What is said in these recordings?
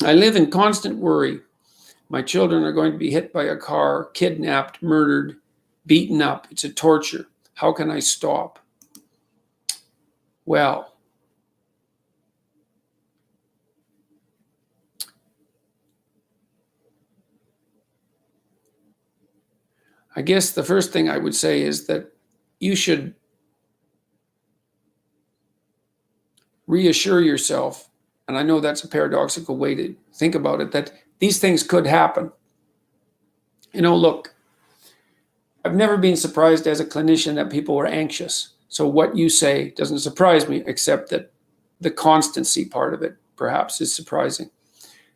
I live in constant worry. My children are going to be hit by a car, kidnapped, murdered, beaten up. It's a torture. How can I stop? Well, I guess the first thing I would say is that you should reassure yourself, and I know that's a paradoxical way to think about it, that these things could happen. You know, look, I've never been surprised as a clinician that people were anxious. So what you say doesn't surprise me, except that the constancy part of it perhaps is surprising.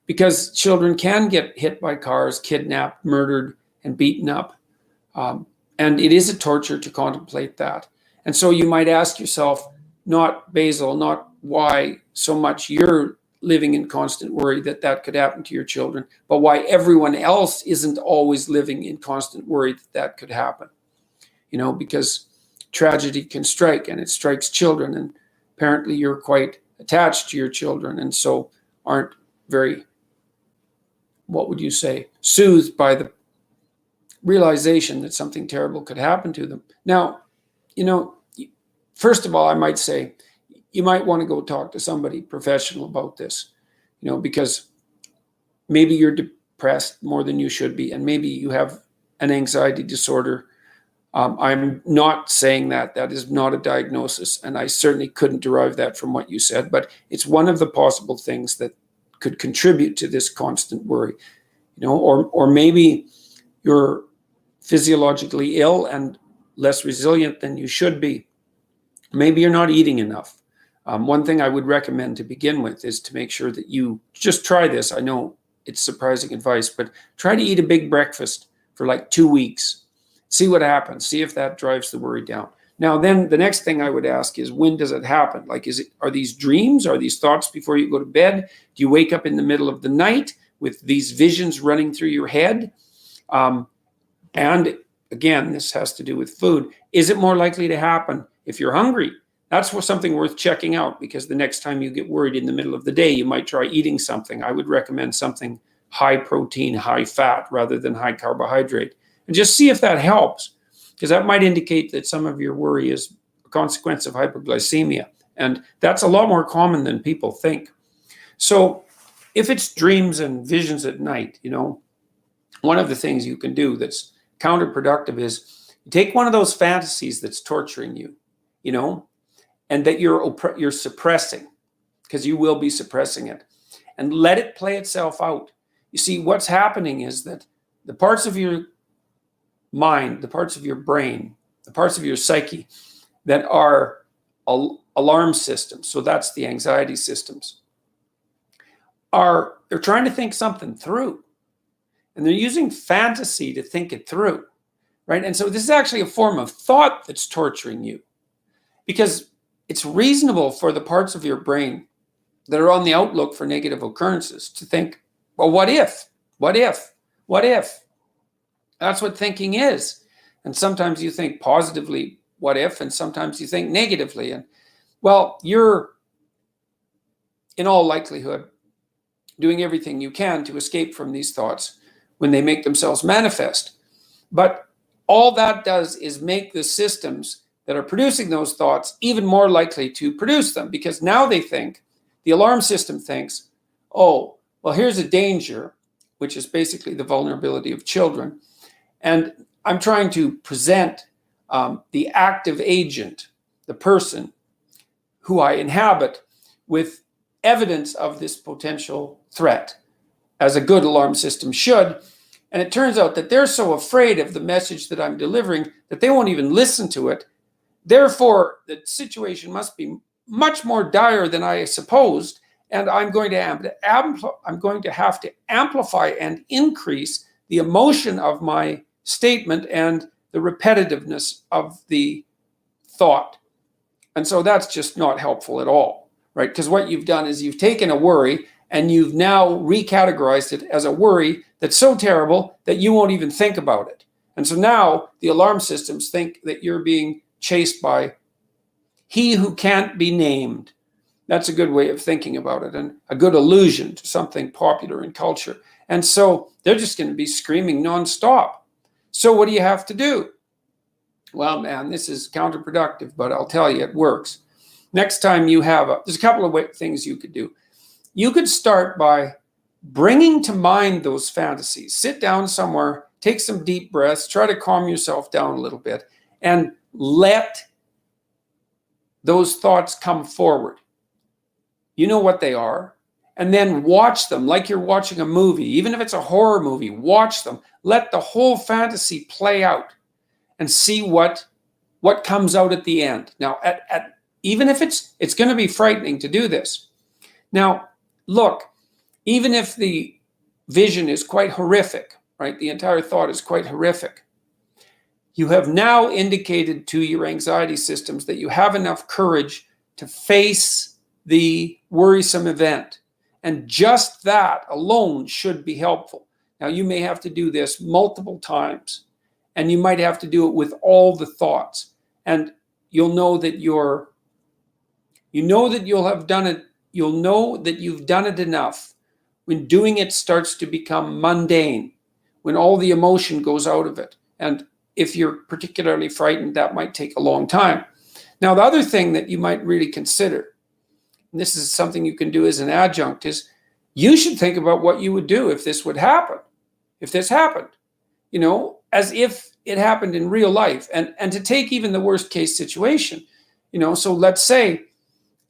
Because children can get hit by cars, kidnapped, murdered, and beaten up. And it is a torture to contemplate that. And so you might ask yourself, not Basil, not why so much you're living in constant worry that that could happen to your children, but why everyone else isn't always living in constant worry that that could happen. You know, because tragedy can strike, and it strikes children, and apparently you're quite attached to your children, and so aren't very, what would you say, soothed by the realization that something terrible could happen to them. Now, you know, first of all, I might say, you might want to go talk to somebody professional about this, you know, because maybe you're depressed more than you should be, and maybe you have an anxiety disorder. I'm not saying that. That is not a diagnosis, and I certainly couldn't derive that from what you said, but it's one of the possible things that could contribute to this constant worry, you know, or maybe you're physiologically ill and less resilient than you should be. Maybe you're not eating enough. One thing I would recommend to begin with is to make sure that you just try this. I know it's surprising advice, but try to eat a big breakfast for like 2 weeks. See what happens. See if that drives the worry down. Now, then the next thing I would ask is, when does it happen? Like, are these dreams? Are these thoughts before you go to bed? Do you wake up in the middle of the night with these visions running through your head? And again, this has to do with food. Is it more likely to happen if you're hungry? That's something worth checking out, because the next time you get worried in the middle of the day, you might try eating something. I would recommend something high protein, high fat, rather than high carbohydrate. And just see if that helps, because that might indicate that some of your worry is a consequence of hyperglycemia. And that's a lot more common than people think. So if it's dreams and visions at night, you know, one of the things you can do that's counterproductive is take one of those fantasies that's torturing you, you know, and that you're suppressing, because you will be suppressing it, and let it play itself out. You see, what's happening is that the parts of your mind, the parts of your brain, the parts of your psyche that are alarm systems, so that's the anxiety systems, they're trying to think something through. And they're using fantasy to think it through, right? And so this is actually a form of thought that's torturing you, because it's reasonable for the parts of your brain that are on the outlook for negative occurrences to think, well, what if? What if? What if? That's what thinking is. And sometimes you think positively, what if? And sometimes you think negatively. And well, you're in all likelihood doing everything you can to escape from these thoughts when they make themselves manifest. But all that does is make the systems that are producing those thoughts even more likely to produce them, because now they think, the alarm system thinks, oh, well, here's a danger, which is basically the vulnerability of children. And I'm trying to present the active agent, the person who I inhabit, with evidence of this potential threat, as a good alarm system should. And it turns out that they're so afraid of the message that I'm delivering that they won't even listen to it. Therefore, the situation must be much more dire than I supposed, and I'm going to have to amplify and increase the emotion of my statement and the repetitiveness of the thought. And so that's just not helpful at all, right? Because what you've done is you've taken a worry and you've now recategorized it as a worry that's so terrible that you won't even think about it. And so now the alarm systems think that you're being chased by he who can't be named, That's a good way of thinking about it, and a good allusion to something popular in culture. And so they're just going to be screaming nonstop. So what do you have to do? Well, man, this is counterproductive, but I'll tell you, it works. Next time you have there's a couple of things you could do. You could start by bringing to mind those fantasies. Sit down somewhere, take some deep breaths, try to calm yourself down a little bit, and let those thoughts come forward. You know what they are. And then watch them like you're watching a movie. Even if it's a horror movie, watch them. Let the whole fantasy play out and see what comes out at the end. Now, even if it's going to be frightening to do this. Now, look, even if the vision is quite horrific, right? The entire thought is quite horrific. You have now indicated to your anxiety systems that you have enough courage to face the worrisome event. And just that alone should be helpful. Now, you may have to do this multiple times, and you might have to do it with all the thoughts. And you'll know that you'll have done it. You'll know that you've done it enough when doing it starts to become mundane, when all the emotion goes out of it. And if you're particularly frightened, that might take a long time. Now, the other thing that you might really consider, and this is something you can do as an adjunct, is you should think about what you would do if this would happen, if this happened, as if it happened in real life, and to take even the worst case situation, so let's say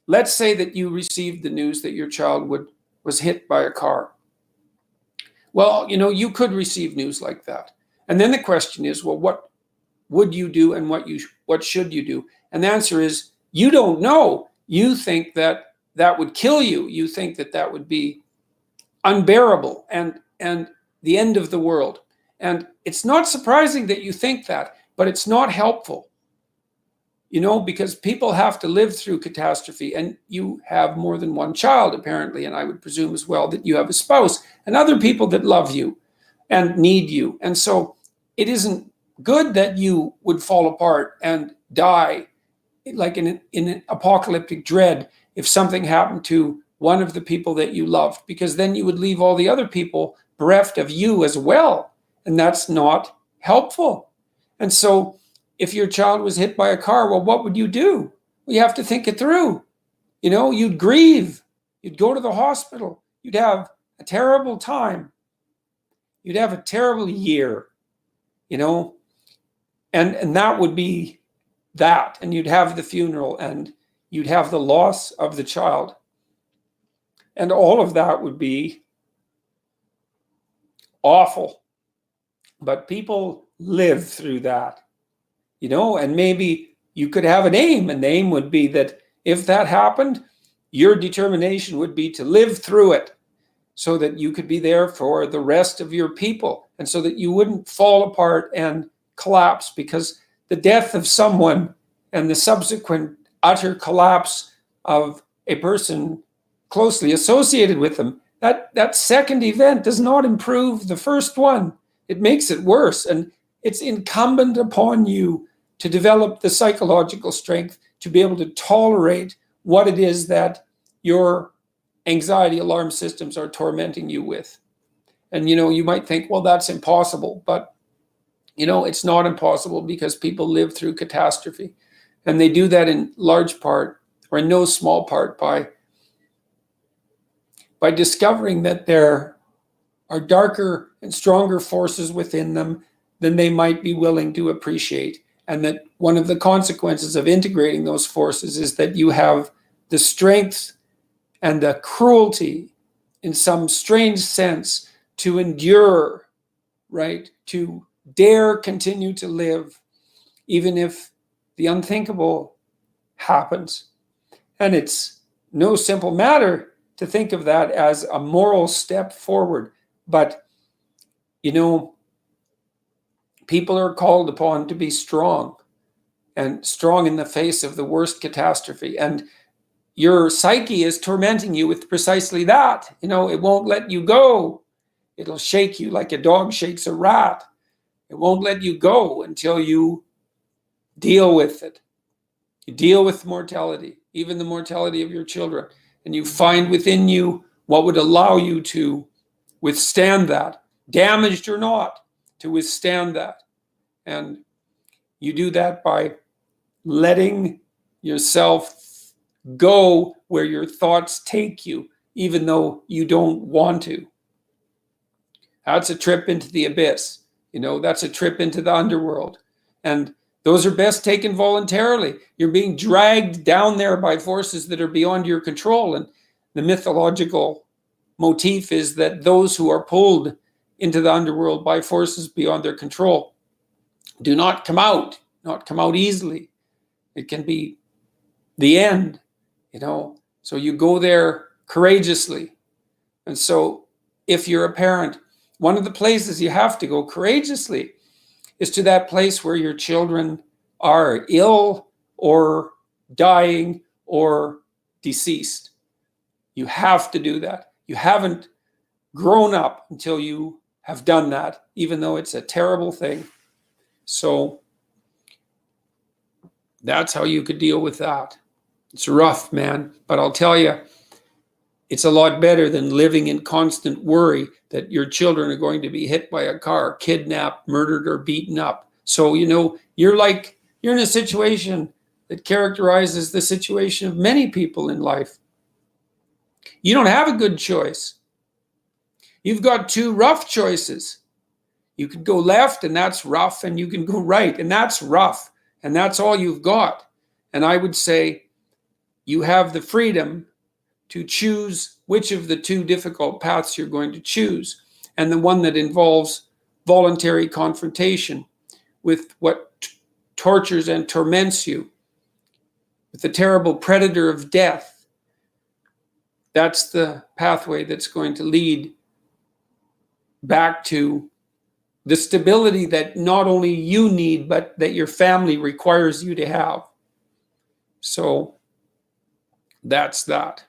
that you received the news that your child was hit by a car. Well, you could receive news like that. And then the question is, well, what would you do and what should you do? And the answer is, you don't know. You think that would kill you. You think that would be unbearable and the end of the world. And it's not surprising that you think that, but it's not helpful, because people have to live through catastrophe, and you have more than one child, apparently, and I would presume as well that you have a spouse and other people that love you and need you. And so it isn't good that you would fall apart and die like in an apocalyptic dread if something happened to one of the people that you loved, because then you would leave all the other people bereft of you as well. And that's not helpful. And so if your child was hit by a car, well, what would you do? Well, you have to think it through. You'd grieve. You'd go to the hospital. You'd have a terrible time. You'd have a terrible year, and that would be that. And you'd have the funeral, and you'd have the loss of the child. And all of that would be awful. But people live through that, and maybe you could have an aim, and the aim would be that if that happened, your determination would be to live through it so that you could be there for the rest of your people, and so that you wouldn't fall apart and collapse, because the death of someone and the subsequent utter collapse of a person closely associated with them, that second event does not improve the first one. It makes it worse. And it's incumbent upon you to develop the psychological strength to be able to tolerate what it is that your anxiety alarm systems are tormenting you with. And, you might think, well, that's impossible. But, it's not impossible, because people live through catastrophe. And they do that in large part, or in no small part, by discovering that there are darker and stronger forces within them than they might be willing to appreciate. And that one of the consequences of integrating those forces is that you have the strength and the cruelty, in some strange sense, to endure, right? To dare continue to live, even if the unthinkable happens. And it's no simple matter to think of that as a moral step forward. But, people are called upon to be strong, and strong in the face of the worst catastrophe. And your psyche is tormenting you with precisely that. It won't let you go. It'll shake you like a dog shakes a rat. It won't let you go until you deal with it. You deal with mortality, even the mortality of your children, and you find within you what would allow you to withstand that, damaged or not, to withstand that. And you do that by letting yourself go where your thoughts take you, even though you don't want to. That's a trip into the abyss. That's a trip into the underworld. And those are best taken voluntarily. You're being dragged down there by forces that are beyond your control. And the mythological motif is that those who are pulled into the underworld by forces beyond their control do not come out easily. It can be the end, So you go there courageously. And so if you're a parent, one of the places you have to go courageously is to that place where your children are ill or dying or deceased. You have to do that. You haven't grown up until you have done that, even though it's a terrible thing. So that's how you could deal with that. It's rough, man, but I'll tell you, it's a lot better than living in constant worry that your children are going to be hit by a car, kidnapped, murdered, or beaten up. So, you're in a situation that characterizes the situation of many people in life. You don't have a good choice. You've got two rough choices. You could go left, and that's rough, and you can go right, and that's rough, and that's all you've got. And I would say you have the freedom to choose which of the two difficult paths you're going to choose, and the one that involves voluntary confrontation with what tortures and torments you, with the terrible predator of death. That's the pathway that's going to lead back to the stability that not only you need, but that your family requires you to have. So that's that.